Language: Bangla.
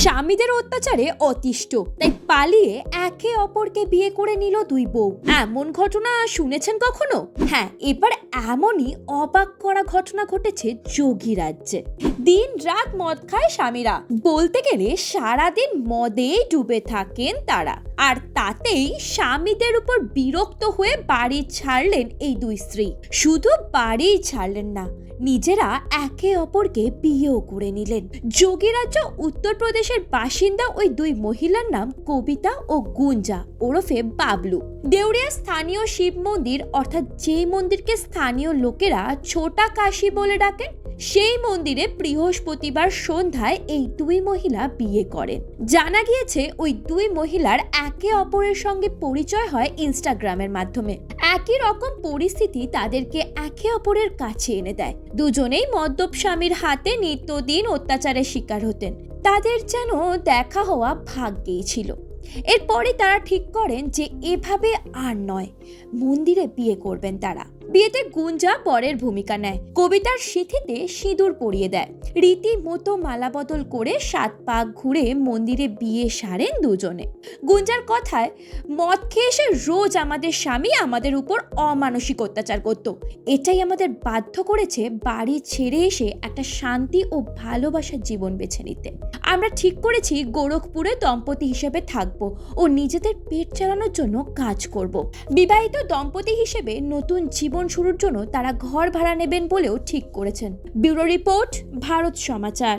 স্বামীদের অত্যাচারে অতিষ্ঠ, তাই পালিয়ে একে অপরকে বিয়ে করে নিল দুই বউ। এমন ঘটনা শুনেছেন কখনো? হ্যাঁ, এবার এমনই অবাক করা ঘটনা ঘটেছে যোগী রাজ্যে। দিন রাত মদ খায় স্বামীরা, বলতে গেলে সারাদিন মদেই ডুবে থাকেন তারা। আর তাতেই স্বামীদের উপর বিরক্ত হয়ে বাড়ি ছাড়লেন এই দুই স্ত্রী। শুধু বাড়িই ছাড়লেন না, নিজেরা একে অপরকে বিয়েও করে নিলেন। যোগী রাজ্য উত্তরপ্রদেশের বাসিন্দা ওই দুই মহিলার নাম কবিতা ও গুঞ্জা ওরফে বাবলু। দেউরিয়া স্থানীয় শিব মন্দির, অর্থাৎ যে মন্দিরকে স্থানীয় লোকেরা ছোটা কাশী বলে ডাকেন, সেই মন্দিরে বৃহস্পতিবার সন্ধ্যায় এই দুই মহিলা বিয়ে করেন। জানা গিয়েছে ওই দুই মহিলার একে অপরের সঙ্গে পরিচয় হয় ইনস্টাগ্রামের মাধ্যমে। একই রকম পরিস্থিতি তাদেরকে একে অপরের কাছে এনে দেয়। দুজনেই মদ্যপ স্বামীর হাতে নিত্যদিন অত্যাচারের শিকার হতেন। তাদের যেন দেখা হওয়া ভাগ্যেই ছিল। এরপরে তারা ঠিক করেন যে এভাবে আর নয়, মন্দিরে বিয়ে করবেন তারা। বিয়েতে গুঞ্জা বরের ভূমিকা নেয়, কবিতার সিঁথিতে সিঁদুর পরিয়ে দেয়। রীতিমতো মালা বদল করে 7 পাক ঘুরে মন্দিরে বিয়ে সারেন দুজনে। গুঞ্জার কথায়, মদ খেয়ে এসে রোজ আমাদের স্বামী আমাদের উপর অমানসিক অত্যাচার করত। এটাই আমাদের বাধ্য করেছে বাড়ি ছেড়ে এসে একটা শান্তি ও ভালোবাসার জীবন বেছে নিতে। আমরা ঠিক করেছি গোরখপুরে দম্পতি হিসেবে থাকবো ও নিজেদের পেট চালানোর জন্য কাজ করব। বিবাহিত দম্পতি হিসেবে নতুন জীবন শুরুর জন্য তারা ঘর ভাড়া নেবেন বলেও ঠিক করেছেন। ব্যুরো রিপোর্ট, ভারত সমাচার।